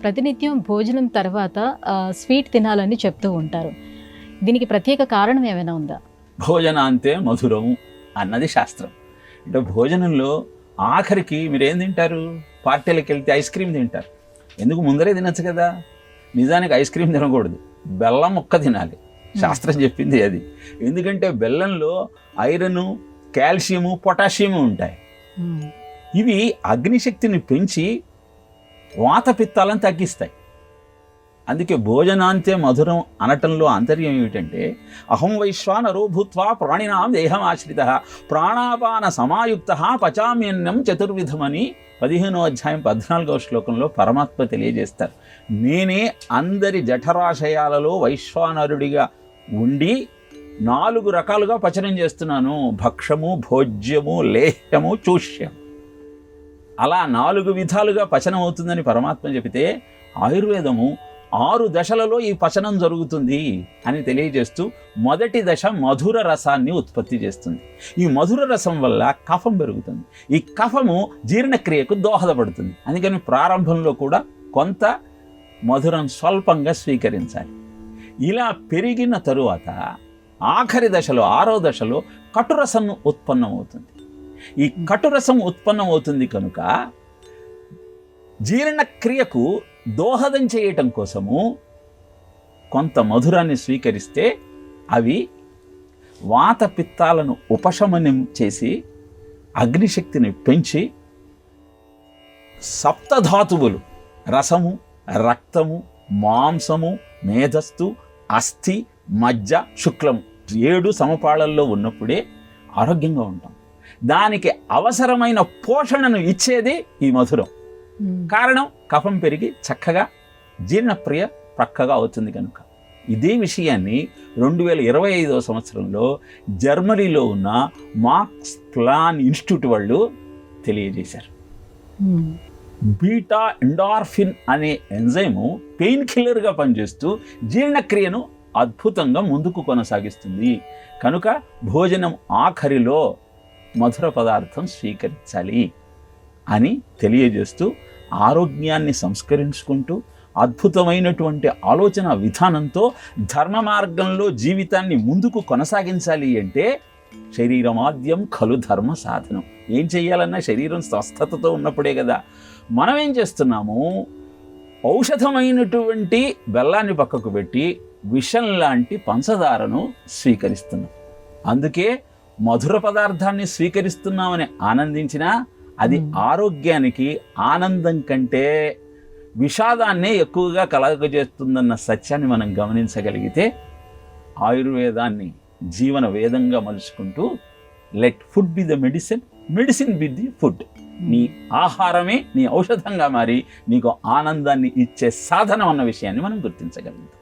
ప్రతినిత్యం భోజనం తర్వాత స్వీట్ తినాలని చెప్తూ ఉంటారు. దీనికి ప్రత్యేక కారణం ఏమైనా ఉందా? భోజనాంతే మధురం అన్నది శాస్త్రం. అంటే భోజనంలో ఆఖరికి మీరు ఏం తింటారు? పార్టీలకు వెళ్తే ఐస్ క్రీమ్ తింటారు. ఎందుకు? ముందరే తినచ్చు కదా. నిజానికి ఐస్ క్రీమ్ తినకూడదు, బెల్లం ముక్క తినాలి. శాస్త్రం చెప్పింది అది. ఎందుకంటే బెల్లంలో ఐరను, కాల్షియము, పొటాషియము ఉంటాయి. ఇవి అగ్నిశక్తిని పెంచి వాతపిత్తాలను తగ్గిస్తాయి. అందుకే భోజనాంతే మధురం అనటంలో ఆంతర్యం ఏమిటంటే, అహం వైశ్వానరో భూత్వా ప్రాణినాం దేహమాశ్రిత ప్రాణాపాన సమాయుక్త పచామ్యన్నం చతుర్విధమని 15వ అధ్యాయం 14వ శ్లోకంలో పరమాత్మ తెలియజేస్తారు. నేనే అందరి జఠరాశయాలలో వైశ్వానరుడిగా ఉండి 4 రకాలుగా పచనం చేస్తున్నాను. భక్షము, భోజ్యము, లేహ్యము, చూష్యం. అలా 4 విధాలుగా పచనం అవుతుందని పరమాత్మ చెబితే, ఆయుర్వేదము 6 దశలలో ఈ పచనం జరుగుతుంది అని తెలియజేస్తూ మొదటి దశ మధుర రసాన్ని ఉత్పత్తి చేస్తుంది. ఈ మధుర రసం వల్ల కఫం పెరుగుతుంది. ఈ కఫము జీర్ణక్రియకు దోహదపడుతుంది. అందుకని ప్రారంభంలో కూడా కొంత మధురం స్వల్పంగా స్వీకరించాలి. ఇలా పెరిగిన తరువాత ఆఖరి దశలో 6వ దశలో కటురసం ఉత్పన్నమవుతుంది. ఈ కటురసం ఉత్పన్నమవుతుంది కనుక జీర్ణక్రియకు దోహదం చేయటం కోసము కొంత మధురాన్ని స్వీకరిస్తే అవి వాతపిత్తాలను ఉపశమనం చేసి అగ్నిశక్తిని పెంచి సప్తధాతువులు రసము, రక్తము, మాంసము, మేధస్సు, అస్థి, మజ్జ, శుక్లము 7 సమపాళల్లో ఉన్నప్పుడే ఆరోగ్యంగా ఉంటాం. దానికి అవసరమైన పోషణను ఇచ్చేది ఈ మధురం. కారణం కఫం పెరిగి చక్కగా జీర్ణక్రియ పక్కగా అవుతుంది కనుక. ఇదే విషయాన్ని 2025వ సంవత్సరంలో జర్మనీలో ఉన్న మాక్స్ ప్లాన్ ఇన్స్టిట్యూట్ వాళ్ళు తెలియజేశారు. బీటా ఎండార్ఫిన్ అనే ఎంజైము పెయిన్ కిల్లర్గా పనిచేస్తూ జీర్ణక్రియను అద్భుతంగా ముందుకు కొనసాగిస్తుంది. కనుక భోజనం ఆఖరిలో మధుర పదార్థం స్వీకరించాలి అని తెలియజేస్తూ ఆరోగ్యాన్ని సంస్కరించుకుంటూ అద్భుతమైనటువంటి ఆలోచన విధానంతో ధర్మ మార్గంలో జీవితాన్ని ముందుకు కొనసాగించాలి అంటే శరీరమాద్యం ఖలు ధర్మ సాధనం. ఏం చెయ్యాలన్నా శరీరం స్వస్థతతో ఉన్నప్పుడే కదా. మనం ఏం చేస్తున్నాము? ఔషధమైనటువంటి బెల్లాన్ని పక్కకు పెట్టి విషం లాంటి పంచదారను స్వీకరిస్తున్నాం. అందుకే మధుర పదార్థాన్ని స్వీకరిస్తున్నామని ఆనందించినా అది ఆరోగ్యానికి ఆనందం కంటే విషాదాన్నే ఎక్కువగా కలగజేస్తుందన్న సత్యాన్ని మనం గమనించగలిగితే ఆయుర్వేదాన్ని జీవన వేదంగా మలుచుకుంటూ let food be the medicine, medicine be the food. నీ ఆహారమే నీ ఔషధంగా మారి నీకు ఆనందాన్ని ఇచ్చే సాధనం అన్న విషయాన్ని మనం గుర్తించగలుగుతాం.